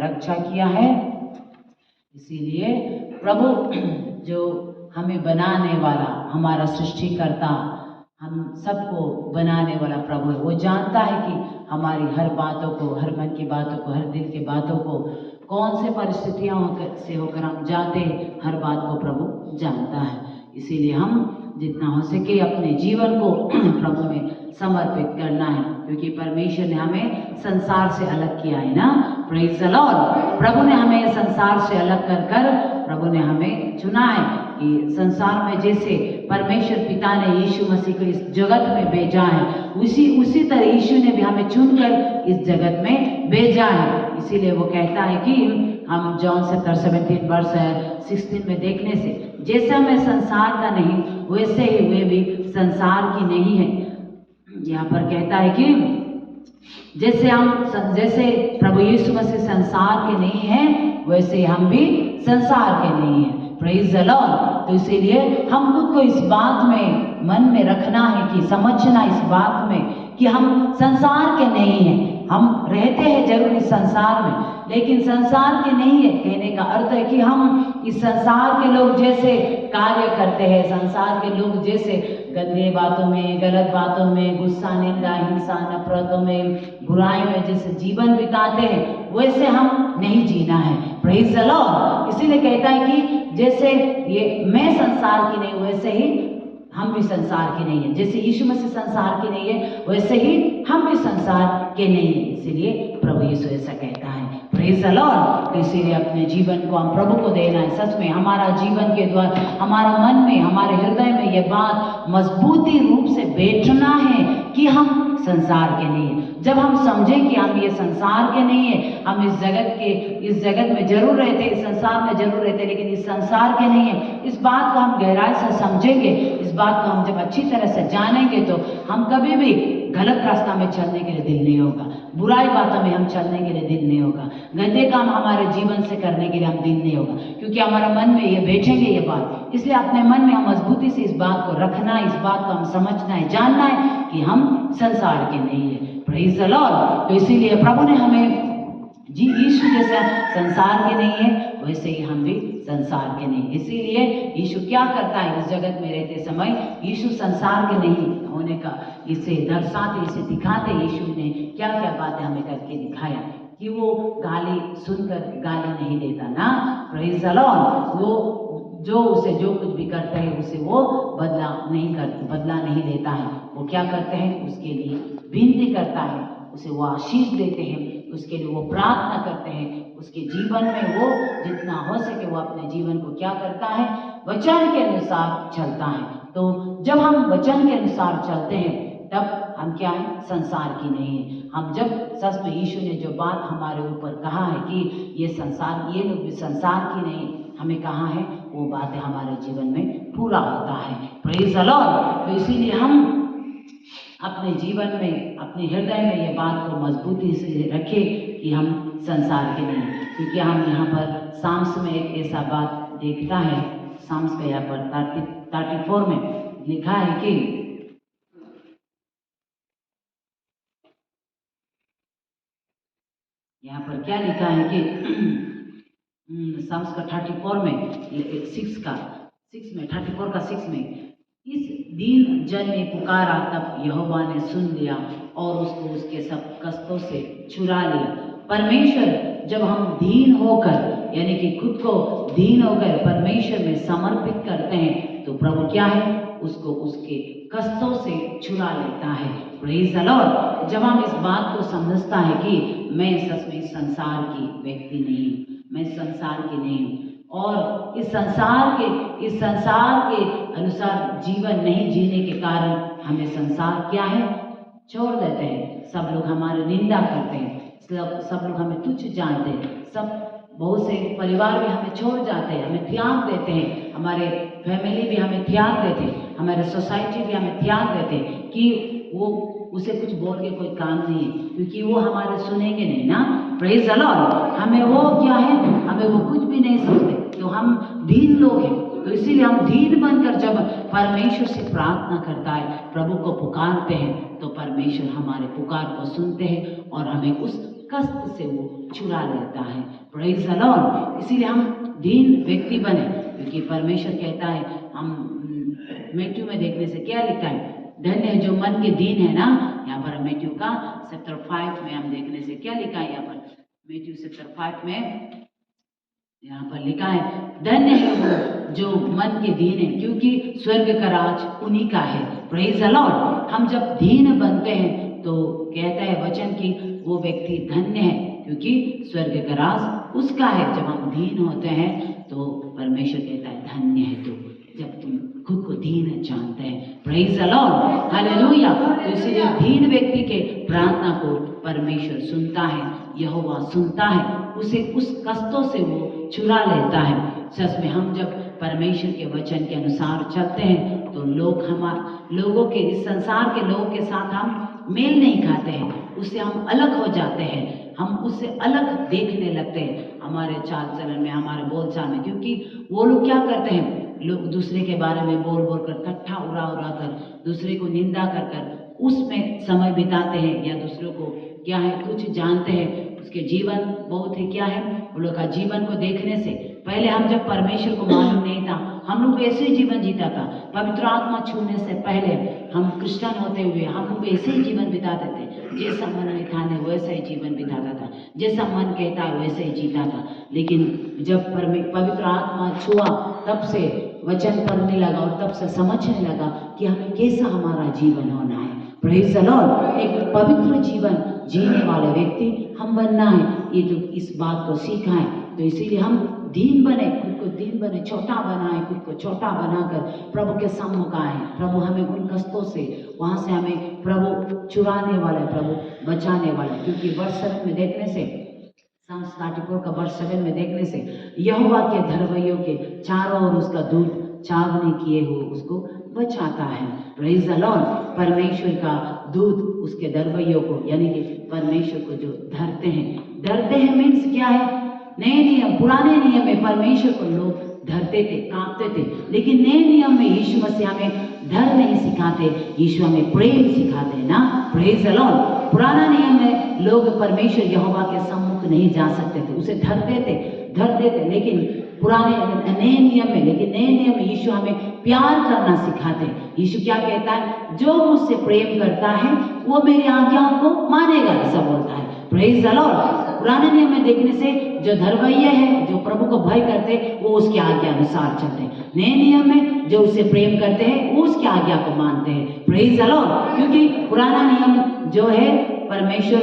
रक्षा किया है। इसीलिए प्रभु जो हमें बनाने वाला, हमारा सृष्टिकर्ता, हम सबको बनाने वाला प्रभु है। वो जानता है कि हमारी हर बातों को, हर मन की बातों को, हर दिल की बातों को, कौन से परिस्थितियों से होकर हम जाते हैं, हर बात को प्रभु जानता है। इसीलिए हम जितना हो सके अपने जीवन को प्रभु में समर्पित करना है, क्योंकि परमेश्वर ने हमें संसार से अलग किया है ना। Praise the Lord. प्रभु ने हमें संसार से अलग कर प्रभु ने हमें चुना है कि संसार में जैसे परमेश्वर पिता ने यीशु मसीह को इस जगत में भेजा है, उसी तरह यीशु ने भी हमें चुनकर इस जगत में भेजा है। इसीलिए वो कहता है कि हम जॉन 17:17 में देखने से, जैसे मैं संसार का नहीं वैसे ही वे भी संसार की नहीं है। यहाँ पर कहता है कि जैसे प्रभु यीशु मसीह संसार के नहीं हैं, वैसे हम भी संसार के नहीं हैं। Praise the Lord. तो इसीलिए हम खुद को इस बात में मन में रखना है कि समझना इस बात में कि हम संसार के नहीं हैं। हम रहते हैं जरूर इस संसार में, लेकिन संसार के नहीं है कहने का अर्थ है कि हम इस संसार के लोग जैसे कार्य करते हैं, संसार के लोग जैसे गंदे बातों में, गलत बातों में, गुस्सा, निंदा, हिंसा, नफरतों में, बुराई में जैसे जीवन बिताते हैं, वैसे हम नहीं जीना है। Praise the Lord. इसीलिए कहता है कि जैसे ये मैं संसार की नहीं, वैसे ही हम भी संसार के नहीं है। जैसे यीशु मसीह संसार के नहीं है, वैसे ही हम भी संसार के नहीं है। इसीलिए प्रभु यीशु ऐसा कहता है। Praise the Lord. तो इसीलिए अपने जीवन को हम प्रभु को देना है। सच में हमारा जीवन के द्वारा, हमारा मन में, हमारे हृदय में ये बात मजबूती रूप से बैठना है कि हम संसार के नहीं है। जब हम समझें कि हम ये संसार के नहीं है, हम इस जगत में जरूर रहते, इस संसार में जरूर रहते, लेकिन इस संसार के नहीं है, इस बात को हम गहराई से समझेंगे, इस बात को हम जब अच्छी तरह से जानेंगे, तो हम कभी भी गलत रास्ता में चलने के लिए दिल नहीं होगा, बुराई बातों में हम चलने के लिए दिल नहीं होगा, गंदे काम हमारे जीवन से करने के लिए हम दिल नहीं होगा, क्योंकि हमारा मन में ये बैठेंगे ये बात। इसलिए अपने मन में हम मजबूती से इस बात को रखना है, इस बात को हम समझना है, जानना है कि हम संसार के नहीं है। Praise the Lord. तो इसीलिए प्रभु ने हमें यीशु जैसा संसार के नहीं है, वैसे ही हम भी संसार के नहीं। इसीलिए यीशु क्या करता है इस जगत में रहते समय, यीशु संसार के नहीं होने का इसे दर्शाते, इसे दिखाते। यीशु ने क्या क्या बातें हमें करके दिखाया कि वो गाली सुनकर गाली नहीं देता ना। Praise the Lord. वो उसे जो कुछ भी करते हैं उसे वो बदला नहीं लेता है। वो क्या करते हैं, उसके लिए विनती करता है, उसे वो आशीष देते हैं, उसके लिए वो प्रार्थना करते हैं, उसके जीवन में वो जितना हो सके वो अपने जीवन को क्या करता है, वचन के अनुसार चलता है। तो जब हम वचन के अनुसार चलते हैं तब हम क्या है, संसार की नहीं है। हम जब सच में यीशु ने जो बात हमारे ऊपर कहा है कि ये लोग भी संसार की नहीं, हमें कहा है, वो बातें हमारे जीवन में पूरा होता है। Praise the Lord. तो इसीलिए हम अपने जीवन में, अपने हृदय में ये बात को मजबूती से रखें कि हम संसार के नहीं, क्योंकि हम यहाँ पर साम्स में एक ऐसा बात देखता है, साम्स का यहाँ पर 34 में लिखा है कि यहाँ पर क्या लिखा है कि साम्स का 34 में 6 में इस दीन जन ने पुकारा, तब यहोवा ने सुन लिया और उसको उसके सब कष्टों से छुड़ा लिया। परमेश्वर जब हम दीन होकर, यानी कि खुद को दीन होकर परमेश्वर में समर्पित करते हैं, तो प्रभु क्या है, उसको उसके कष्टों से छुड़ा लेता है। Praise the Lord. जब हम इस बात को समझता है कि मैं सच में इस संसार की व्यक्ति नहीं, मैं संसार की नहीं हूँ, और इस संसार के अनुसार जीवन नहीं जीने के कारण हमें संसार क्या है, छोड़ देते हैं। सब लोग हमारी निंदा करते हैं, सब लोग हमें तुच्छ जानते हैं, बहुत से परिवार भी हमें छोड़ जाते हैं, हमें त्याग देते हैं, हमारे फैमिली भी हमें त्याग देते हैं, हमारे सोसाइटी भी हमें त्याग देते हैं कि वो उसे कुछ बोल के कोई काम नहीं है, क्योंकि वो हमारे सुनेंगे नहीं ना। Praise the Lord. हमें वो क्या है, हमें वो कुछ भी नहीं समझते, तो हम दीन लोग हैं। तो इसीलिए हम दीन बनकर जब परमेश्वर से प्रार्थना करता है, प्रभु को पुकारते हैं, तो परमेश्वर हमारे पुकार को सुनते हैं और हमें उस कष्ट से वो छुड़ा लेता है। Praise the Lord. इसीलिए हम दीन व्यक्ति बने, क्योंकि परमेश्वर कहता है, हम मैथ्यू में देखने से क्या लिखा है, धन्य है जो मन के दीन है ना। यहाँ पर मैथ्यू का चैप्टर 5 में हम देखने से क्या लिखा है, यहाँ पर मैथ्यू चैप्टर 5 में यहाँ पर लिखा है, धन्य है वो जो मन के दीन है, क्योंकि स्वर्ग का राज उन्हीं का है। Praise the Lord. हम जब दीन बनते हैं तो कहता है वचन की वो व्यक्ति धन्य है, क्योंकि स्वर्ग का राज उसका है। जब हम दीन होते हैं तो परमेश्वर कहता है धन्य है तू, जब तुम खुद को दीन जानते हैं। Praise the Lord, hallelujah. तो इसलिए दीन व्यक्ति के प्रार्थना को परमेश्वर सुनता है, यहोवा सुनता है, उसे उस कष्टों से वो छुड़ा लेता है। सच में हम जब परमेश्वर के वचन के अनुसार चलते हैं तो लोगों के, इस संसार के लोगों के साथ हम मेल नहीं खाते हैं, उससे हम अलग हो जाते हैं, हम उससे अलग देखने लगते हैं हमारे चाल चलन में, हमारे बोलचाल में। क्योंकि वो लोग क्या करते हैं, लोग दूसरे के बारे में बोल बोल कर, ठट्ठा उड़ा उड़ा कर, दूसरे को निंदा कर कर उसमें समय बिताते हैं, या दूसरों को क्या है कुछ जानते हैं, उसके जीवन बहुत ही क्या है, वो लोग का जीवन को देखने से पहले, हम जब परमेश्वर को मालूम नहीं था, हम लोग ऐसे ही जीवन जीता था। पवित्र आत्मा छूने से पहले हम क्रिश्चियन होते हुए हम लोग ऐसे ही जीवन बिताते थे, जैसा मन में था ने वैसा ही जीवन बिताता था, जैसा मन कहता है वैसे ही जीता था। लेकिन जब पवित्र आत्मा छुआ, तब से वचन पढ़ने लगा और तब से समझने लगा कि हमें कैसा हमारा जीवन होना है। Praise the Lord. एक पवित्र जीवन जीने वाले व्यक्ति हम बनना है, ये तो इस बात को सीखा है। तो इसीलिए हम दीन बने, खुद को दीन बने, छोटा बनाए, खुद को छोटा बनाकर प्रभु के सम्मुख आए। प्रभु हमें उन कष्टों से, वहाँ से हमें प्रभु छुड़ाने वाले, प्रभु बचाने वाले। क्योंकि वर्ष 7 में देखने से, Psalms 34 का वर्ष 7 में देखने से, यहोवा के धरवैयों के चारों ओर उसका दूत छावनी किए हुए उसको बचाता है। Praise the Lord. परमेश्वर का दूत उसके दरवैयों को, यानी कि परमेश्वर को जो धरते हैं मीन्स क्या है, नए नियम, पुराने नियम में परमेश्वर को लोग धरते थे, कांपते थे, लेकिन नए नियम में यीशु मसीह हमें धर नहीं सिखाते, यीशु हमें प्रेम सिखाते हैं ना। Praise the Lord. पुराना नियम में लोग परमेश्वर यहोवा के सम्मुख नहीं जा सकते थे, उसे धरते थे, लेकिन नए नियम में यीशु हमें प्यार करना सिखाते हैं। यीशु क्या कहता है, जो मुझसे प्रेम करता है वो मेरी आज्ञाओं को मानेगा, ऐसा बोलता है। Praise the Lord. पुराने नियम में देखने से जो धरवैये हैं, जो प्रभु को भय करते, वो उसकी आज्ञा अनुसार चलते हैं। नए नियम में जो उसे प्रेम करते हैं वो उसकी आज्ञा को मानते हैं। Praise the Lord. क्योंकि पुराना नियम जो है, परमेश्वर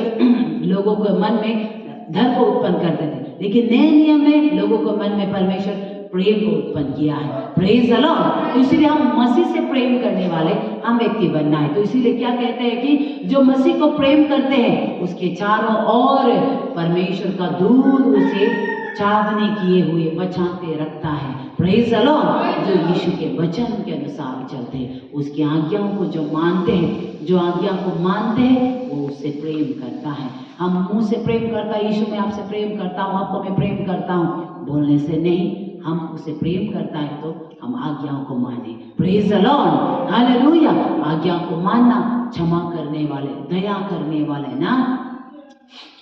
लोगों के मन में धर्म को उत्पन्न करते थे, लेकिन नए नियम में लोगों को मन में परमेश्वर प्रेम को उत्पन्न किया है। Praise the Lord. तो इसीलिए हम मसीह से प्रेम करने वाले हम व्यक्ति बनना है। तो इसीलिए क्या कहते हैं कि जो मसीह को प्रेम करते हैं उसके चारों ओर परमेश्वर का दूत उसे छावनी किए हुए बचाते रखता है। Praise the Lord. जो यीशु के वचन के अनुसार चलते हैं, उसकी आज्ञाओं को जो मानते हैं, जो आज्ञा को मानते हैं, वो उससे प्रेम करता है। हम मुंह से प्रेम करता है, यीशु मैं आपसे प्रेम करता हूँ, आपको मैं प्रेम करता हूँ, बोलने से नहीं, हम उसे प्रेम करता है तो हम आज्ञाओं को माने। Praise the Lord, hallelujah. आज्ञाओं को मानना, क्षमा करने वाले, दया करने वाले ना,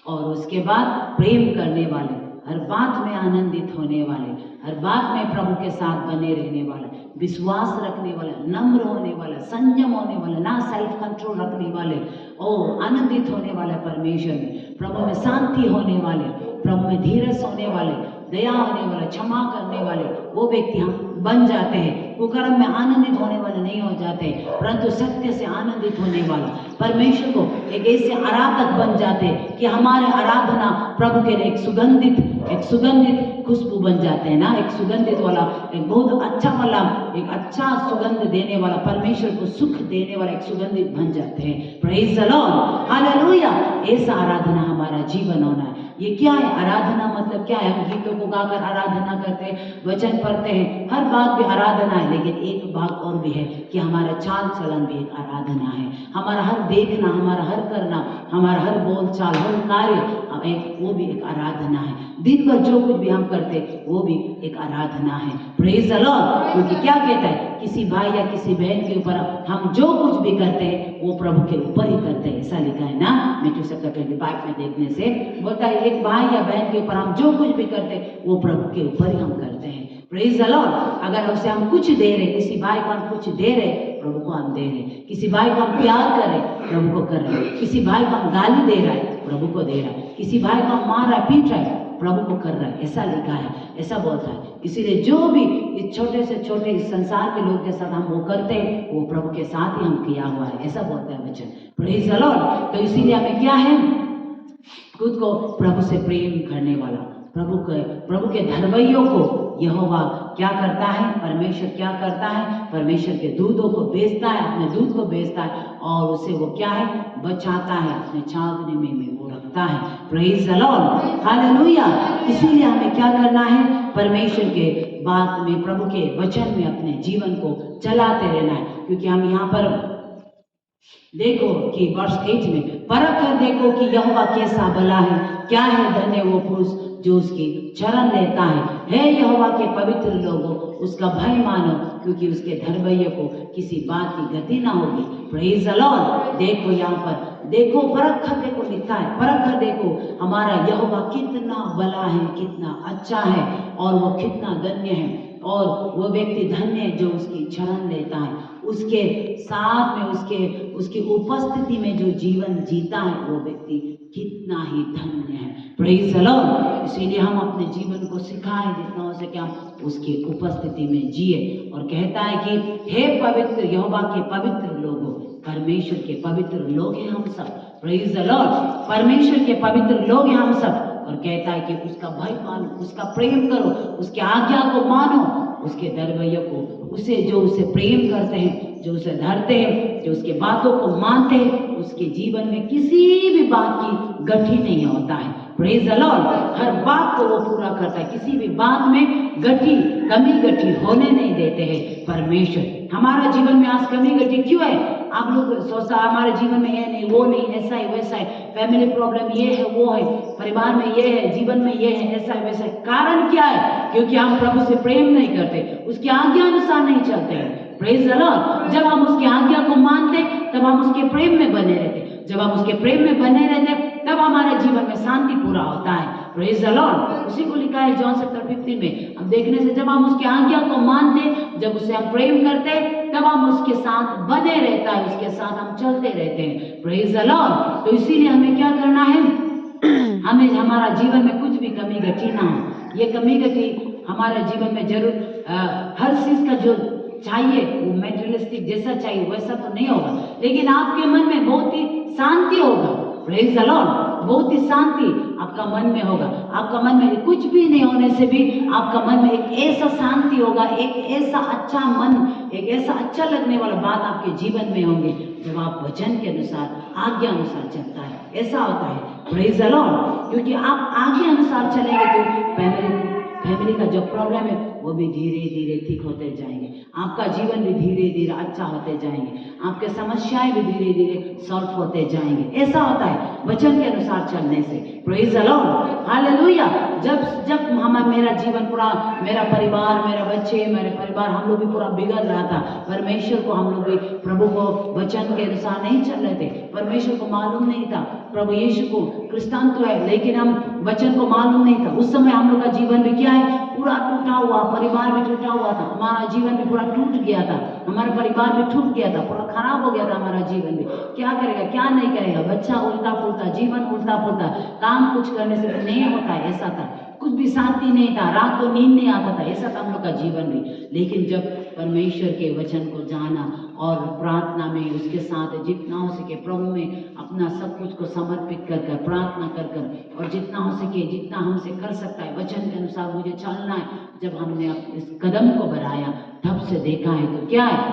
और उसके बाद प्रेम करने वाले, हर बात में आनंदित होने वाले, हर बात में प्रभु के साथ बने रहने वाले, विश्वास रखने वाले, नम्र होने वाले, संयम होने वाले, ना सेल्फ कंट्रोल रखने वाले, और आनंदित होने वाले परमेश्वर में, प्रभु में शांति होने वाले, प्रभु में धीरज होने वाले, दया होने वाले, क्षमा करने वाले, वो व्यक्ति हम बन जाते हैं। कुकर्म में आनंदित होने वाले नहीं हो जाते, परंतु सत्य से आनंदित होने वाला, परमेश्वर को एक ऐसे आराधक बन जाते कि हमारे आराधना प्रभु के लिए एक सुगंधित खुशबू बन जाते हैं ना, एक सुगंधित वाला, एक बहुत अच्छा वाला, एक अच्छा सुगंध देने वाला, परमेश्वर को सुख देने वाला एक सुगंधित बन जाते हैं। Praise the Lord, hallelujah. ऐसा आराधना हमारा जीवन होना है। ये क्या है आराधना, मतलब क्या है? हम गीतों को गाकर आराधना करते हैं, वचन पढ़ते हैं, हर बात भी आराधना है, लेकिन एक भाग और भी है कि हमारा चाल चलन भी एक आराधना है। हमारा हर देखना, हमारा हर करना, हमारा हर बोल चाल, हर कार्य वो भी एक आराधना है। दिन भर जो कुछ भी हम करते वो भी एक आराधना है। Praise the Lord. क्योंकि क्या कहता है, किसी भाई या किसी बहन के ऊपर हम जो कुछ भी करते हैं वो प्रभु के ऊपर ही करते हैं, ऐसा लिखा है ना मैथ्यू चैप्टर 25 में देखने से बोलता है एक भाई या बहन के ऊपर हम जो कुछ भी करते हैं वो प्रभु के ऊपर ही हम करते हैं। Praise the Lord. अगर उसे हम कुछ दे रहे, किसी भाई को हम कुछ दे रहे, प्रभु को हम दे रहे, किसी भाई को हम प्यार कर रहे, प्रभु को कर रहे, किसी भाई को हम गाली दे रहा है, प्रभु को दे रहा है, किसी भाई को हम मार रहा है, पीट रहा है, प्रभु को कर रहा है, ऐसा लिखा है, ऐसा बोलता है। इसीलिए जो भी इस छोटे से छोटे इस संसार के लोग के साथ हम वो करते हैं वो प्रभु के साथ ही हम किया हुआ है, ऐसा बोलता है वचन। Praise the Lord. तो इसीलिए हमें क्या है, खुद को प्रभु से प्रेम करने वाला, प्रभु के धर्मइयों को यहोवा क्या करता है, परमेश्वर क्या करता है, परमेश्वर के दूधों को बेचता है, अपने दूध को बेचता है और उसे वो क्या है, बचाता है, अपने छावनी में वो रखता है। Praise the Lord, hallelujah. इसीलिए हमें क्या करना है, परमेश्वर के बात में, प्रभु के वचन में अपने जीवन को चलाते रहना है। क्योंकि हम यहाँ पर देखो कि वर्ष 8 में परख कर देखो कि यहोवा कैसा भला है, क्या है धन्य वो पुरुष जो उसकी शरण लेता है। हे यहोवा के पवित्र लोगों, उसका भय मानो, क्योंकि उसके धर्मइयों को किसी बात की गति ना होगी। Praise the Lord. देखो यहाँ पर देखो, परख कर देखो लिखा है, परख कर देखो हमारा यहोवा कितना भला है, कितना अच्छा है और वो कितना धन्य है। और वो व्यक्ति धन्य है जो उसकी शरण लेता है, उसके साथ में उसकी उपस्थिति में जो जीवन जीता है वो व्यक्ति कितना ही धन्य है। Praise the Lord. इसीलिए हम अपने जीवन को सिखाएं जितना हो सके हम उसकी उपस्थिति में जिए। और कहता है कि हे पवित्र यहोवा के पवित्र लोगों, परमेश्वर के पवित्र लोग हैं हम सब। Praise the Lord. परमेश्वर के पवित्र लोग हैं हम सब। और कहता है कि उसका भय मानो, उसका प्रेम करो, उसकी आज्ञा को मानो, उसके धर्मइयों को, उसे जो उसे प्रेम करते हैं, जो उसे धरते हैं, जो उसके बातों को मानते हैं, उसके जीवन में किसी भी बात की गठी नहीं होता है। Praise the Lord. हर बात को वो पूरा करता है, किसी भी बात में कमी गठी होने नहीं देते हैं परमेश्वर। हमारा जीवन में आज कमी गठी क्यों है? आप लोग सोचता हमारे जीवन में ये नहीं, वो नहीं, ऐसा है वैसा है, फैमिली प्रॉब्लम ये है वो है, परिवार में ये है, जीवन में ये है, ऐसा है वैसा है। कारण क्या है? क्योंकि हम प्रभु से प्रेम नहीं करते, उसकी आज्ञा अनुसार नहीं चलते हैं। Praise the Lord. जब हम उसकी आज्ञा को मानते तब हम उसके प्रेम में बने रहते, जब हम उसके प्रेम में बने रहते तब हमारे जीवन में शांति पूरा होता है। Praise the Lord. उसी को लिखा है जॉन चैप्टर 15 में, हम देखने से जब हम उसकी आज्ञा को मानते, जब उसे हम प्रेम करते, तब हम उसके साथ बने रहता है, उसके साथ हम चलते रहते हैं। Praise the Lord. तो इसीलिए हमें क्या करना है, हमें हमारा जीवन में कुछ भी कमी घटी ना हो। ये कमी घटी हमारे जीवन में जरूर हर चीज का जो चाहिए वो मेटेरियलिस्टिक जैसा चाहिए वैसा तो नहीं होगा, लेकिन आपके मन में बहुत ही शांति होगा। Praise the Lord. बहुत ही शांति आपका मन में होगा। आपका मन में कुछ भी नहीं होने से भी आपका मन में एक ऐसा शांति होगा, एक ऐसा अच्छा मन, एक ऐसा अच्छा लगने वाला बात आपके जीवन में होंगे जब आप वचन के अनुसार, आज्ञा अनुसार चलता है। ऐसा होता है। Praise the Lord. क्योंकि आप आज्ञा अनुसार चलेंगे तो फैमिली का जो प्रॉब्लम है वो भी धीरे धीरे ठीक होते जाएंगे, आपका जीवन भी धीरे धीरे अच्छा होते जाएंगे, आपके समस्याएं भी धीरे धीरे सॉल्व होते जाएंगे। ऐसा होता है वचन के अनुसार चलने से। Praise the Lord. हालेलुया। जब मेरा जीवन पूरा, मेरा परिवार, मेरे बच्चे, मेरे परिवार, हम लोग भी पूरा बिगड़ रहा था, परमेश्वर को हम लोग भी, प्रभु को वचन के अनुसार नहीं चल रहे थे, परमेश्वर को मालूम नहीं था, प्रभु यीशु को क्रिस्तान तो है लेकिन हम वचन को मालूम नहीं था। उस समय हम लोग का जीवन भी क्या है, पूरा टूटा हुआ, परिवार भी टूटा हुआ था, हमारा जीवन भी पूरा टूट गया था, हमारा परिवार भी टूट गया था, पूरा खराब हो गया था हमारा जीवन भी। क्या करेगा क्या नहीं करेगा, बच्चा उल्टा पुल्टा, जीवन उल्टा पुल्टा, काम कुछ करने से नहीं होता है, ऐसा था। कुछ भी शांति नहीं था, रात को नींद नहीं आता था, ऐसा था हम लोग का जीवन भी। लेकिन जब परमेश्वर के वचन को जाना और प्रार्थना में उसके साथ जितना हो सके प्रभु में अपना सब कुछ को समर्पित कर कर, प्रार्थना कर कर, और जितना हो सके, जितना हमसे कर सकता है वचन के अनुसार मुझे चलना है, जब हमने इस कदम को बढ़ाया तब से देखा है तो क्या है,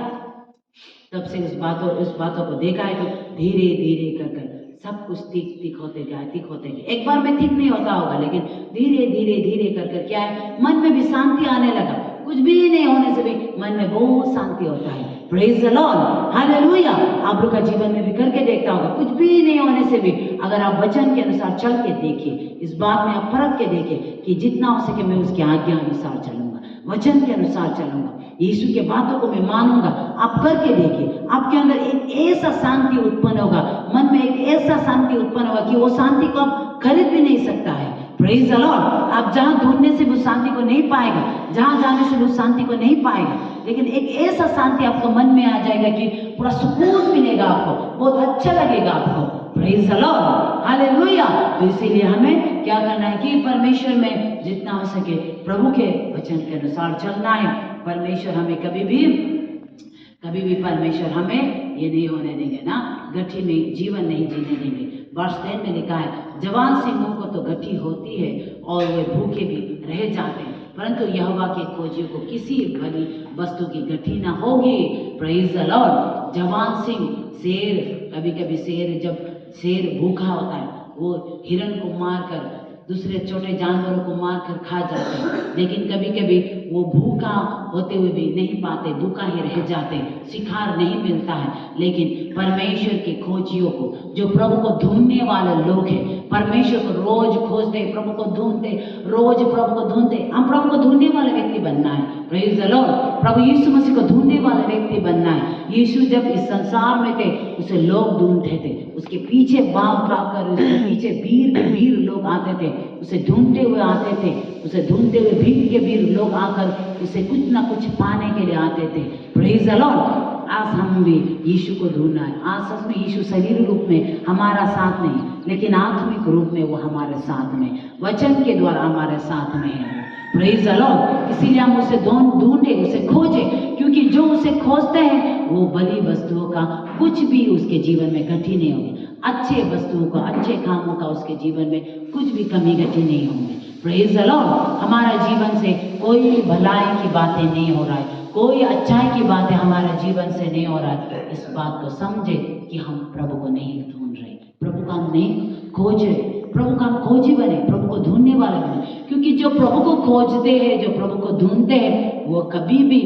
तब से उस बातों को देखा है तो धीरे धीरे कर कर सब कुछ ठीक होते गए। एक बार में ठीक नहीं होता होगा, लेकिन धीरे धीरे कर क्या है, मन में भी शांति आने लगा। कुछ भी नहीं होने से भी मन में बहुत शांति होता है। Praise the Lord. हालेलुया। आप लोग का जीवन में भी करके देखता होगा, कुछ भी नहीं होने से भी अगर आप वचन के अनुसार चल के देखिए, इस बात में आप परख के देखिए कि जितना हो सके मैं उसकी आज्ञा अनुसार चलूंगा, वचन के अनुसार चलूंगा, यीशु के बातों को मैं मानूंगा। आप करके देखिए, आपके अंदर एक ऐसा शांति उत्पन्न होगा, मन में एक ऐसा शांति उत्पन्न होगा कि वो शांति को आप खरीद भी नहीं सकता है। Praise the Lord. आप जहां ढूंढने से भी उस शांति को नहीं पाएगा, जहां जाने से भी उस शांति को नहीं पाएगा, लेकिन एक ऐसा शांति आपको मन में आ जाएगा कि पूरा सुकून मिलेगा आपको, बहुत अच्छा लगेगा आपको। Praise the Lord, hallelujah. तो इसीलिए हमें क्या करना है कि परमेश्वर में जितना हो सके प्रभु के वचन के अनुसार चलना है। परमेश्वर हमें कभी भी परमेश्वर हमें ये नहीं होने देंगे ना, गठी में जीवन नहीं जीने देंगे। वर्ष 10 में लिखा है, जवान सिंहों को तो गठी होती है और वे भूखे भी रह जाते हैं, परंतु यहोवा के खोजियों को किसी भली वस्तु की गठी ना होगी। Praise the Lord. जवान सिंह, शेर, कभी कभी जब शेर भूखा होता है वो हिरण को मारकर, दूसरे छोटे जानवरों को मारकर खा जाते हैं, लेकिन कभी कभी वो भूखा होते हुए भी नहीं पाते, भूखा ही रह जाते हैं, शिकार नहीं मिलता है। लेकिन परमेश्वर के खोजियों को, जो प्रभु को ढूंढने वाले लोग हैं, परमेश्वर को रोज खोजते, प्रभु को ढूंढते, रोज प्रभु को ढूंढते, हम प्रभु को ढूंढने वाले व्यक्ति बनना है। Praise the Lord. प्रभु यीशु मसीह को ढूंढने वाले व्यक्ति बनना है। यीशु जब इस संसार में थे उसे लोग ढूंढते थे, उसके पीछे भाग कर, उसके पीछे भीड़ लोग आते थे, उसे ढूंढते हुए आते थे, उसे ढूंढते हुए भीड़ लोग आकर उसे कुछ ना कुछ पाने के लिए आते थे। Praise the Lord. आज हम भी यीशु को ढूंढना है। आज सच में यीशु शरीर रूप में हमारा साथ नहीं, लेकिन आत्मिक रूप में वो हमारे साथ में, वचन के द्वारा हमारे साथ में है। Praise the Lord. इसीलिए हम उसे ढूंढे, उसे खोजे, क्योंकि जो उसे खोजते हैं वो भली वस्तुओं का कुछ भी उसके जीवन में घटी नहीं होगी, अच्छे वस्तुओं का, अच्छे कामों का उसके जीवन में कुछ भी कमी घटी नहीं होगी। Praise the Lord. हमारा जीवन से कोई भलाई की बातें नहीं हो रहा है, कोई अच्छाई की बातें हमारे जीवन से नहीं हो रहा है। इस बात को समझे कि हम प्रभु को नहीं ढूंढ रहे, प्रभु का हम नहीं खोज रहे, प्रभु का हम खोजी बने, प्रभु को ढूंढने वाले बने। क्योंकि जो प्रभु को खोजते हैं, जो प्रभु को ढूंढते हैं, वो कभी भी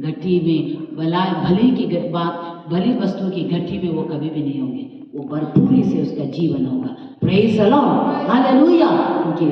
घटी में भली वस्तु की घटी में वो कभी भी नहीं होंगे, वो भरपूरी से उसका जीवन होगा। Praise the Lord, hallelujah. क्योंकि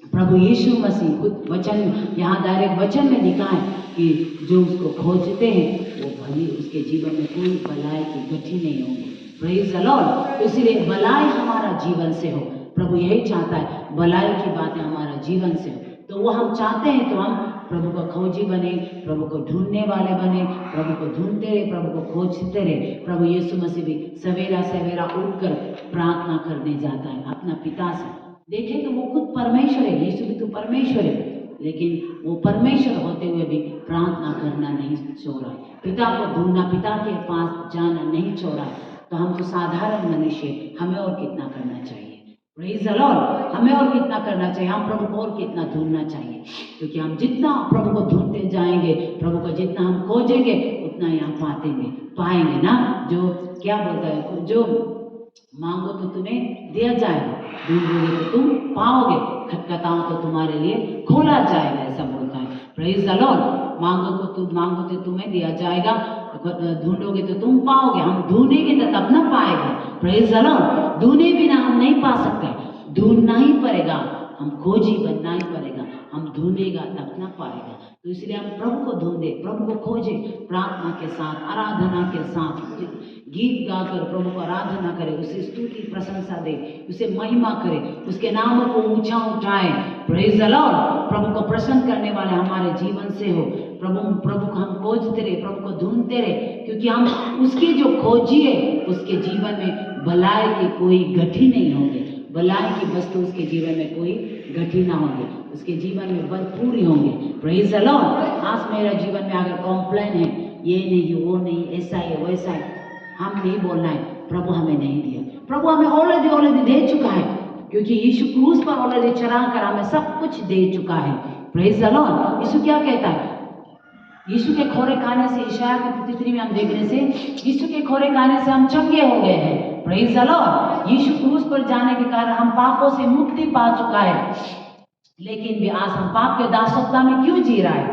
प्रभु यीशु मसीह खुद वचन, यहाँ डायरेक्ट वचन में लिखा है कि जो उसको खोजते हैं वो भली, उसके जीवन में कोई भलाई की घटी नहीं होगी। Praise the Lord. इसलिए भलाई हमारा जीवन से हो, प्रभु यही चाहता है, भलाई की बातें हमारा जीवन से हो। तो वो हम चाहते हैं, तो हम प्रभु का खोजी बने, प्रभु को ढूंढने वाले बने, प्रभु को ढूंढते रहे, प्रभु को खोजते रहे। प्रभु यीशु मसीह भी सवेरा उठकर प्रार्थना करने जाता है अपना पिता से। देखें तो वो खुद परमेश्वर है, यीशु भी तो परमेश्वर है, लेकिन वो परमेश्वर होते हुए भी प्रार्थना करना नहीं छोड़ा, पिता को ढूंढना, पिता के पास जाना नहीं छोड़ा। तो हम तो साधारण मनुष्य, हमें और कितना करना चाहिए। Praise the Lord. हमें और कितना करना चाहिए, हम प्रभु को और कितना ढूंढना चाहिए। क्योंकि हम जितना प्रभु को ढूंढते जाएंगे, प्रभु को जितना हम खोजेंगे, उतना ही हम पाएंगे ना। जो क्या बोलता है, जो मांगो तो तुम्हें दिया जाएगा, ढूंढोगे तो तुम पाओगे, खटखटाओ तो तुम्हारे लिए खोला जाएगा, ऐसा बोलता है। Praise the Lord. मांगो तो तुम्हें दिया जाएगा, ढूंढोगे तो तुम पाओगे, हम ढूंढेंगे तो तब ना पाएगा। Praise the Lord. ढूंढे बिना हम नहीं पा सकते, ढूंढना ही पड़ेगा, हम खोजी बनना ही पड़ेगा, हम ढूंढेगा तब ना पाएगा। तो इसलिए हम प्रभु को ढूंढे, प्रभु को खोजे, प्रार्थना के साथ, आराधना के साथ, गीत गाकर प्रभु को आराधना करे, उसे स्तुति प्रशंसा दे, उसे महिमा करे, उसके नामों को ऊंचा उठाए। Praise the Lord. प्रभु को प्रसन्न करने वाले हमारे जीवन से हो। प्रभु को हम खोजते रहे, प्रभु को ढूंढते रहे, क्योंकि हम उसकी जो खोजी है, उसके जीवन में भलाई की कोई गठी नहीं होगी, भलाई की वस्तु उसके जीवन में कोई गठी ना होगी, उसके जीवन में भरपूरी होंगे। Praise the Lord. आज मेरा जीवन में अगर कॉम्प्लेन है, ये नहीं, वो नहीं, ऐसा है, वैसा है, हम नहीं बोलना है प्रभु हमें नहीं दिया, प्रभु हमें ऑलरेडी दे चुका है, क्योंकि यीशु क्रूस पर ऑलरेडी चढ़ा कर हमें सब कुछ दे चुका है। Praise the Lord. यीशु क्या कहता है, यीशु के खोरे खाने से, इशाया की 53 में हम देखने से, यीशु के खोरे खाने से हम चंगे हो गए हैं। Praise the Lord. यीशु क्रूस पर जाने के कारण हम पापों से मुक्ति पा चुका है, लेकिन भी आज हम पाप के दासत्व में क्यों जी रहा है?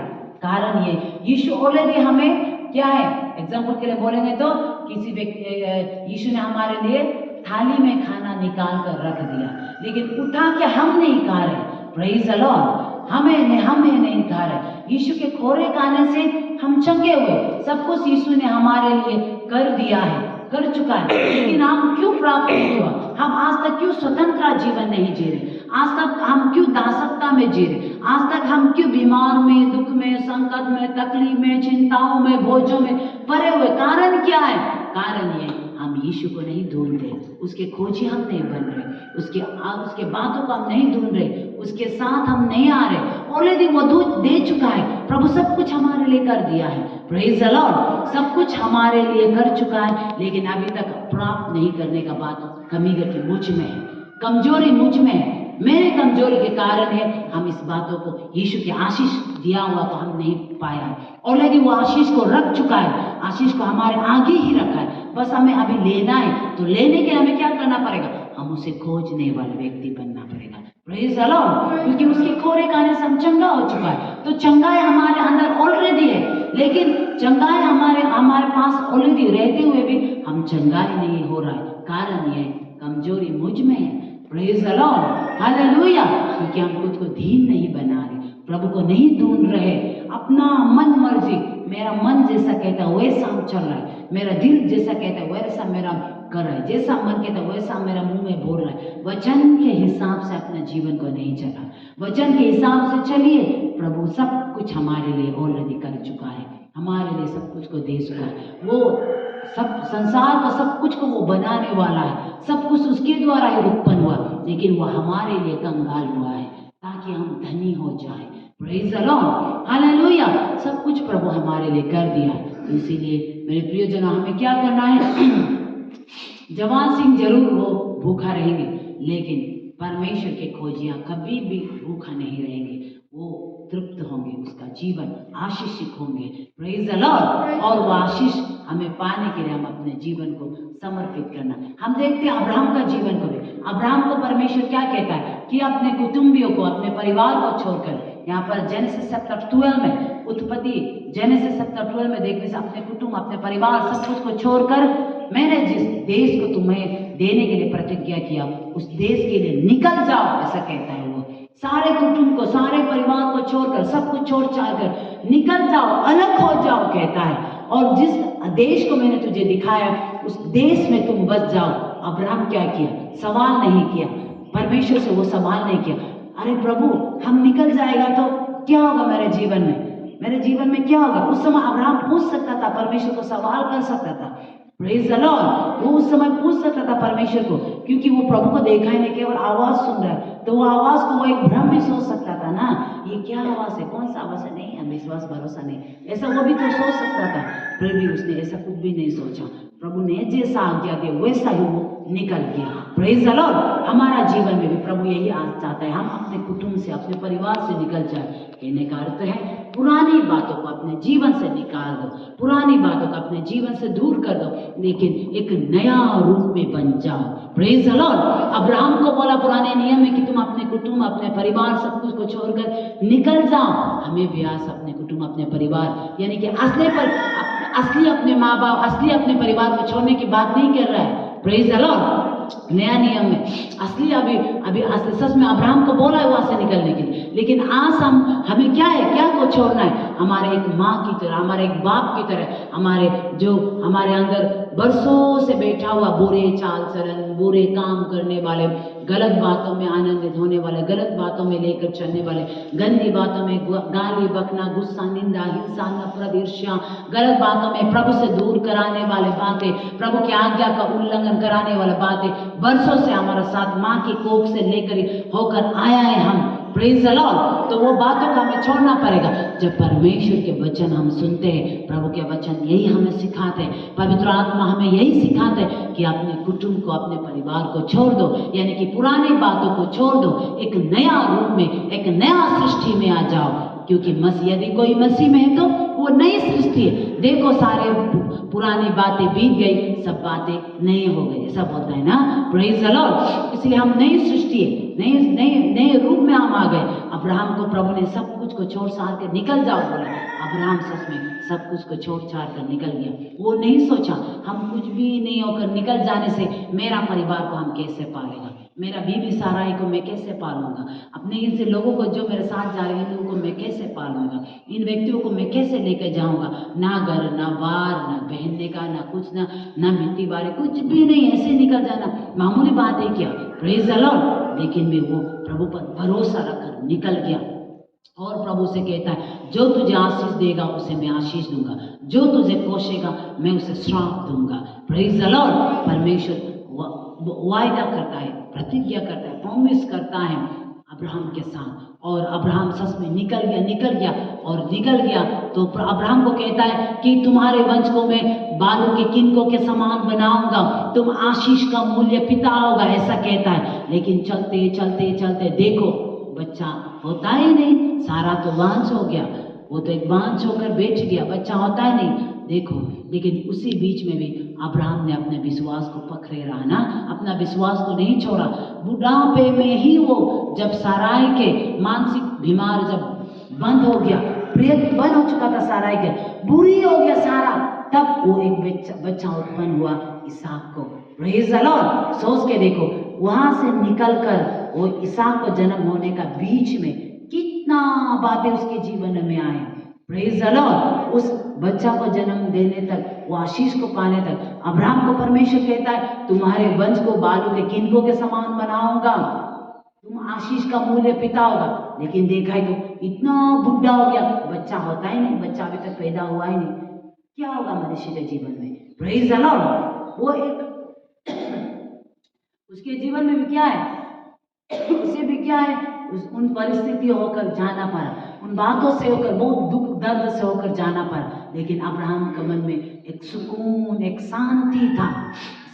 कारण ये, यीशु ऑलरेडी हमें क्या है, एग्जाम्पल के लिए बोलेंगे तो किसी व्यक्ति, यीशु ने हमारे लिए थाली में खाना निकाल कर रख दिया, लेकिन उठा के हम नहीं खा रहे। Praise the Lord. हमें नहीं खा रहे। यीशु के खोरे खाने से हम चंगे हुए। सब कुछ यीशु ने हमारे लिए कर दिया है, कर चुका है, लेकिन हम क्यों प्राप्त नहीं हुआ? हम आज तक क्यों स्वतंत्र जीवन नहीं जी रहे? आज तक हम क्यों दासत्ता में जी रहे? आज तक हम क्यों बीमार में, दुख में, संकट में, तकलीफ में, चिंताओं में, बोझों में पड़े हुए? कारण क्या है? कारण ये हम यीशु को नहीं ढूंढ रहे, उसके खोजी हम नहीं बन रहे, उसके बातों को हम नहीं ढूंढ रहे, उसके साथ हम नहीं आ रहे। ऑलरेडी वो दे चुका है, प्रभु सब कुछ हमारे लिए कर दिया है। प्रेज द लॉर्ड, सब कुछ हमारे लिए कर चुका है, लेकिन अभी तक प्राप्त नहीं करने का बात कमी की मुझ में है, कमजोरी मुझ में है। मेरे कमजोरी के कारण है हम इस बातों को, यीशु की आशीष दिया हुआ तो हम नहीं पाया है। ऑलरेडी वो आशीष को रख चुका है, आशीष को हमारे आगे ही रखा है, बस हमें अभी लेना है। तो लेने के लिए हमें क्या करना पड़ेगा? हम उसे खोजने वाले व्यक्ति बनना पड़ेगा। प्रेज द लॉर्ड, क्योंकि उसके खोरे खाने से हम चंगा हो चुका है। तो चंगाई हमारे अंदर ऑलरेडी है, लेकिन चंगाई हमारे पास ऑलरेडी रहते हुए भी हम चंगाई नहीं हो रहा है। कारण ये कमजोरी मुझ में है। प्रेज द लॉर्ड, हालेलुया, क्योंकि हम खुद को दीन नहीं बना रहे, प्रभु को नहीं ढूंढ रहे, अपना मन मर्जी, मेरा मन जैसा कहता है वैसा हम चल रहा है, मेरा दिल जैसा कहता है वैसा मेरा कर रहा है, जैसा मन कहता है वैसा मेरा मुंह में बोल रहा है। वचन के हिसाब से अपने जीवन को नहीं चला, वचन के हिसाब से चलिए। प्रभु सब कुछ हमारे लिए ऑलरेडी कर चुका है, हमारे लिए सब कुछ को दे चुका है। वो सब संसार का सब कुछ को वो बनाने वाला है, सब कुछ उसके द्वारा ही उत्पन्न हुआ, लेकिन वो हमारे लिए कंगाल हुआ है ताकि हम धनी हो जाए। प्रेज द लॉर्ड, हालेलुया, सब कुछ प्रभु हमारे लिए कर दिया। तो इसीलिए मेरे प्रियजनों, हमें क्या करना है? जवान सिंह जरूर वो भूखा रहेंगे, लेकिन परमेश्वर के खोजियां कभी भी भूखा नहीं रहेंगे, वो तृप्त होंगे, उसका जीवन आशीषित होंगे। प्रेज द लॉर्ड, और वो आशीष हमें पाने के लिए हम अपने जीवन को समर्पित करना। हम देखते हैं अब्राहम का जीवन को भी, अब्राहम को परमेश्वर क्या कहता है कि अपने कुटुंबियों को, अपने परिवार को छोड़कर, यहाँ पर जेनेसिस चैप्टर 12 में, उत्पत्ति जेनेसिस चैप्टर 12 में देखने से अपने कुटुंब, अपने परिवार, सब कुछ को छोड़कर मैंने जिस देश को तुम्हें देने के लिए प्रतिज्ञा किया उस देश के लिए निकल जाओ, ऐसा कहता है। वो सारे कुटुंब को, सारे परिवार को छोड़कर, सब कुछ छोड़ छाड़ कर निकल जाओ, अलग हो जाओ कहता है, और जिस देश को मैंने तुझे दिखाया उस देश में तुम बस जाओ। अब्राहम क्या किया? सवाल नहीं किया, परमेश्वर से वो सवाल नहीं किया, अरे प्रभु हम निकल जाएगा तो क्या होगा मेरे जीवन में, मेरे जीवन में क्या होगा? उस समय अब्राहम पूछ सकता था, परमेश्वर को सवाल कर सकता था। प्रेज द लॉर्ड, वो उस समय पूछ सकता था परमेश्वर को, क्योंकि वो प्रभु को देखा ही नहीं, केवल आवाज सुन रहा है, तो वो आवाज को वो एक भ्रम भी सोच सकता था ना, ये क्या आवाज है, कौन सा आवाज है, नहीं है विश्वास भरोसा नहीं, ऐसा वो भी तो सोच सकता था। फिर भी उसने ऐसा कुछ भी नहीं सोचा, प्रभु ने जैसा आज्ञा दिया वैसा ही वो निकल गया। प्रेज द लॉर्ड, हमारा जीवन में भी प्रभु यही आज चाहता है, हम अपने कुटुंब से, अपने परिवार से निकल जाए। कहने का अर्थ है पुरानी बातों को अपने जीवन से निकाल दो, पुरानी बातों को अपने जीवन से दूर कर दो, लेकिन एक नया रूप में बन जाओ। प्रेज द लॉर्ड, अब्राहम को बोला पुराने नियम में कि तुम अपने कुटुंब, अपने परिवार, सब कुछ को छोड़कर निकल जाओ। हमें भी आज अपने कुटुंब, अपने परिवार, यानी कि असली अपने माँ बाप, असली अपने परिवार को छोड़ने की बात नहीं कर रहा है। प्रेज द लॉर्ड, नया नियम में असली अभी सच में अब्राहम को बोला है वहां से निकलने के लिए, लेकिन आज हमें क्या है, क्या को छोड़ना है? हमारे एक माँ की तरह, हमारे एक बाप की तरह, हमारे अंदर बरसों से बैठा हुआ बुरे चाल चलन, बुरे काम करने वाले, गलत बातों में आनंदित होने वाले, गलत बातों में लेकर चलने वाले, गंदी बातों में गाली बकना, गुस्सा, निंदा, हिंसा, नफरत, ईर्ष्या, गलत बातों में प्रभु से दूर कराने वाले बातें, प्रभु की आज्ञा का उल्लंघन कराने वाले बातें वर्षों से हमारा साथ माँ की कोख से लेकर होकर आया है हम। प्रेज द लॉर्ड, तो वो बातों का हमें छोड़ना पड़ेगा। जब परमेश्वर के वचन हम सुनते हैं, प्रभु के वचन यही हमें सिखाते हैं, पवित्र आत्मा हमें यही सिखाते हैं कि अपने कुटुंब को, अपने परिवार को छोड़ दो, यानी कि पुरानी बातों को छोड़ दो, एक नया रूप में, एक नया सृष्टि में आ जाओ, क्योंकि यदि कोई मसीह में है तो वो नई सृष्टि है। देखो सारे पुरानी बातें बीत गई, सब बातें नई हो गई, ऐसा बोलता है ना। प्रेज द लॉर्ड, इसलिए हम नई सृष्टि है, नए रूप में हम आ गए। अब्राहम को प्रभु ने सब कुछ को छोड़ छाड़ कर निकल जाओ बोला। अब्राहम सच में सब कुछ को छोड़ छाड़ कर निकल गया। वो नहीं सोचा हम कुछ भी नहीं होकर निकल जाने से मेरा परिवार को हम कैसे पालेगा, मेरा बीवी साराई को मैं कैसे पालूंगा, अपने इनसे लोगों को जो मेरे साथ जा रहे हैं लोगों को मैं कैसे पालूंगा, इन व्यक्तियों को मैं कैसे लेकर जाऊंगा। ना घर, ना बार, ना पहनने का, ना कुछ, ना मिट्टी बारे, कुछ भी नहीं, ऐसे निकल जाना मामूली बात है क्या? Praise the Lord. लेकिन मैं वो प्रभु पर भरोसा रखकर निकल गया और प्रभु से कहता है जो तुझे आशीष देगा उसे मैं आशीष दूंगा, जो तुझे पोषेगा मैं उसे श्राप दूंगा। Praise the Lord. परमेश्वर वायदा करता है, प्रतिज्ञा करता है, प्रॉमिस करता है अब्राहम के साथ। और अब्राहम सच में निकल गया तो अब्राहम को कहता है कि तुम्हारे वंश को मैं बालों के किनकों के समान बनाऊंगा, तुम आशीष का मूल्य पिता होगा, ऐसा कहता है। लेकिन चलते चलते चलते देखो बच्चा होता ही नहीं। सारा तो बांझ हो गया, वो तो एक बांझ होकर बैठ गया, बच्चा होता ही नहीं। देखो, लेकिन उसी बीच में भी अब्राहम ने अपने विश्वास को पकड़े रहा ना, अपना विश्वास को नहीं छोड़ा। बुढ़ापे में ही वो जब साराई के मानसिक बीमार जब बंद हो गया, प्रेत बंद हो चुका था साराई के, बुरी हो गया सारा, तब वो एक बच्चा उत्पन्न हुआ इसहाक को। Praise the Lord. सोच के देखो, वहां से निकलकर वो इसहाक को जन्म होने का बीच में कितना बातें उसके जीवन में आए। Praise the Lord. उस बच्चा को जन्म देने तक, वो आशीष को पाने तक अब्राहम को परमेश्वर कहता है तुम्हारे वंश को बालों के किनकों के समान बनाऊंगा, तुम आशीष का मूल्य पिता होगा। लेकिन देखा है तो इतना बुढ़ा हो गया, बच्चा होता ही नहीं, बच्चा अभी तक पैदा हुआ ही नहीं। क्या होगा मनुष्य के जीवन में? Praise the Lord. वो एक उसके जीवन में भी क्या है, उसे भी क्या है, उन परिस्थितियों होकर जाना पड़ा, उन बातों से होकर, बहुत दुख दर्द से होकर जाना पड़ा। लेकिन अब्राहम के मन में एक सुकून, एक शांति था।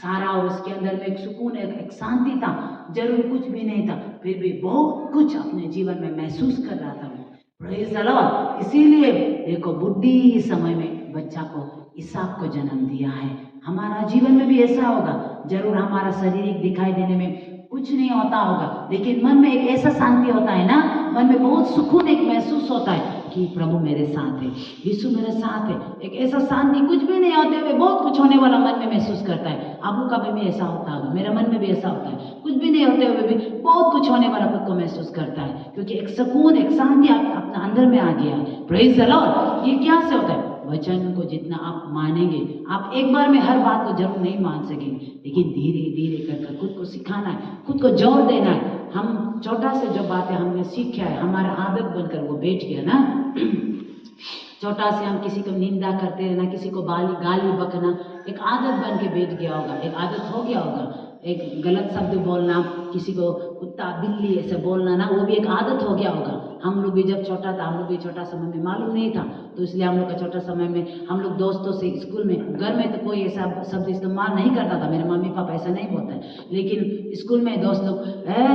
सारा और उसके अंदर में एक सुकून, एक शांति था। जरूर कुछ भी नहीं था, फिर भी बहुत कुछ अपने जीवन में महसूस कर रहा था वो। Praise the Lord. इसीलिए देखो, बुढ़ी समय में बच्चा को इसहाक को जन्म दिया है। हमारा जीवन में भी ऐसा होगा। जरूर हमारा शरीर दिखाई देने में कुछ नहीं होता होगा, लेकिन मन में एक ऐसा शांति होता है ना, मन में बहुत सुकून एक महसूस होता है कि प्रभु मेरे साथ है, यीशु मेरे साथ है। एक ऐसा शांति, कुछ भी नहीं होते हुए बहुत कुछ होने वाला मन में महसूस करता है। आपको कभी भी ऐसा होता होगा, मेरा मन में भी ऐसा होता है, कुछ भी नहीं होते हुए भी बहुत कुछ होने वाला खुद को महसूस करता है, क्योंकि एक सुकून, एक शांति अपना अंदर में आ गया है। Praise the Lord. ये क्या से होता है? वचन को जितना आप मानेंगे, आप एक बार में हर बात को जरूर नहीं मान सकेंगे, लेकिन धीरे धीरे कर खुद को सिखाना है, खुद को जोर देना है। हम छोटा से जो बातें हमने सीखा है, हमारा आदत बनकर वो बैठ गया ना। छोटा से हम किसी को निंदा करते रहना, किसी को गाली बकना एक आदत बन के बैठ गया होगा, एक आदत हो गया होगा। एक गलत शब्द बोलना, किसी को कुत्ता बिल्ली ऐसे बोलना ना, वो भी एक आदत हो गया होगा। हम लोग भी जब छोटा था, हम लोग भी छोटा समय में मालूम नहीं था, तो इसलिए हम लोग का छोटा समय में हम लोग दोस्तों से स्कूल में, घर में तो कोई ऐसा शब्द इस्तेमाल नहीं करता था, मेरे मम्मी पापा ऐसा नहीं बोलते, लेकिन स्कूल में दोस्त लोग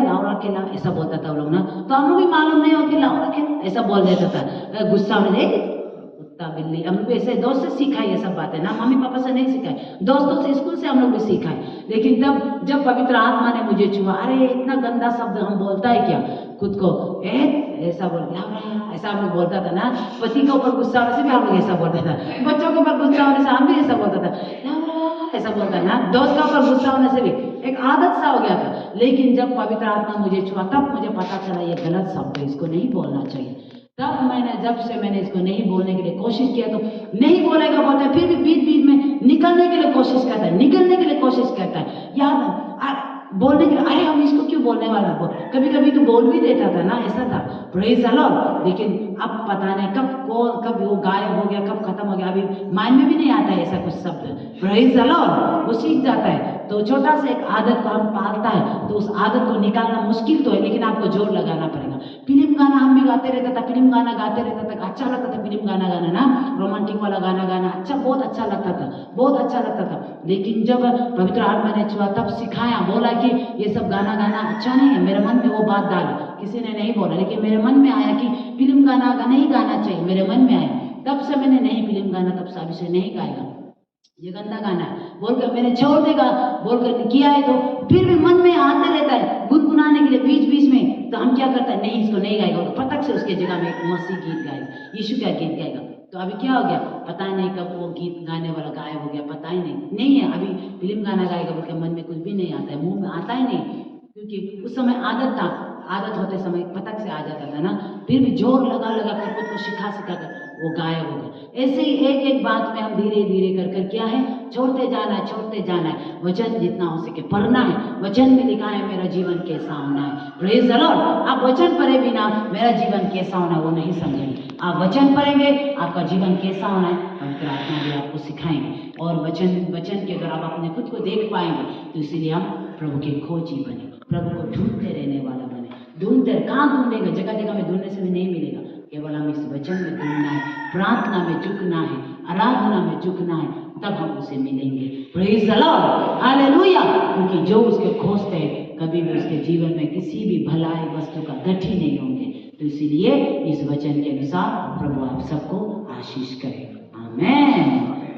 लाउरा खेला ऐसा बोलता था वो लोग ना, तो हम लोग भी मालूम नहीं होती लाउरा खेला ऐसा बोल देता था। गुस्सा में कुत्ता बिल्ली, हम लोग ऐसे दोस्त से सीखा है ये सब बातें ना, मम्मी पापा से नहीं सीखा है, दोस्तों से, स्कूल से हम लोग भी सीखा है। लेकिन तब जब पवित्र आत्मा ने मुझे छुआ, अरे इतना गंदा शब्द हम बोलता है क्या खुद को, ऐसा बोल ऐसा हम लोग बोलता था ना। पति के ऊपर गुस्सा होने से भी हम लोग ऐसा बोलता था, बच्चों के ऊपर गुस्सा होने से हम भी ऐसा बोलता था, ऐसा बोलता है ना। दोस्त के ऊपर गुस्सा होने से भी एक आदत सा हो गया था। लेकिन जब पवित्र आत्मा मुझे छुआ, तब मुझे पता चला ये गलत शब्द है, इसको नहीं बोलना चाहिए। तब मैंने इसको नहीं बोलने के लिए कोशिश किया, तो नहीं बोलेगा बोलता है, फिर भी बीच बीच में निकलने के लिए कोशिश करता है, याद बोलने के लिए, अरे हम इसको क्यों बोलने वाला, कभी कभी तो बोल भी देता था ना, ऐसा था। Praise the Lord. लेकिन अब पता नहीं कब वो गायब हो गया, कब खत्म हो गया, अभी माइंड में भी नहीं आता है ऐसा कुछ शब्द। Praise the Lord. वो सीख जाता है। तो छोटा सा एक आदत को हम पालता है, तो उस आदत को निकालना मुश्किल तो है, लेकिन आपको जोर लगाना पड़ेगा। फिल्म गाना हम भी गाते रहता था, फिल्म गाना गाते रहता था, अच्छा लगता था फिल्म गाना गाना ना, रोमांटिक वाला गाना गाना अच्छा, बहुत अच्छा लगता था, बहुत अच्छा लगता था। लेकिन जब पवित्र आत्मा ने छुआ, तब सिखाया, बोला कि ये सब गाना गाना अच्छा नहीं है। मेरे मन में वो बात डाली, किसी ने नहीं बोला, लेकिन मेरे मन में आया कि फिल्म गाना नहीं गाना चाहिए, मेरे मन में आया। तब से मैंने नहीं फिल्म गाना, तब से अभी से नहीं गाएगा, ये गंदा गाना है बोलकर मैंने छोड़ देगा, बोलकर किया है, तो फिर भी मन में आता रहता है गुनगुनाने के लिए बीच बीच में, तो हम क्या करते हैं, नहीं इसको नहीं गाएगा, तो पता उसके जगह में एक मसीह गीत गाएगा, यीशु क्या गीत गाएगा। तो अभी क्या हो गया पता ही नहीं, कब वो गीत गाने वाला गायब हो गया पता ही नहीं है। अभी फिल्म गाना गाएगा बोल के मन में कुछ भी नहीं आता है, मुंह में आता ही नहीं, क्योंकि उस समय आदत था, आदत होते समय पटक से आ जाता था ना, फिर भी जोर लगा कर खुद को सिखा कर वो गायब हो गया। ऐसे ही एक एक बात में हम धीरे धीरे कर क्या है छोड़ते जाना है। वचन जितना हो सके पढ़ना है। वचन में लिखा है मेरा जीवन कैसा होना है। Praise the Lord. आप वचन पढ़े बिना मेरा जीवन कैसा होना है वो नहीं समझेंगे। आप वचन पढ़ेंगे आपका जीवन कैसा होना है हम प्रार्थना भी आपको सिखाएंगे। और वचन के अगर आप अपने खुद को देख पाएंगे तो इसीलिए हम प्रभु के खोजी बने, प्रभु को ढूंढते रहने वाला बने। कहाँ ढूंढेगा, जगह जगह में ढूंढने से भी नहीं मिलेगा, केवल हम इस वचन में ढूंढना है, प्रार्थना में झुकना है, आराधना में झुकना है, तब हम उसे मिलेंगे। Praise the Lord, hallelujah. क्योंकि जो उसको खोजते हैं कभी भी उसके जीवन में किसी भी भलाई वस्तु का गठी नहीं होंगे। तो इसीलिए इस वचन के अनुसार प्रभु आप सबको आशीष करे। आमेन।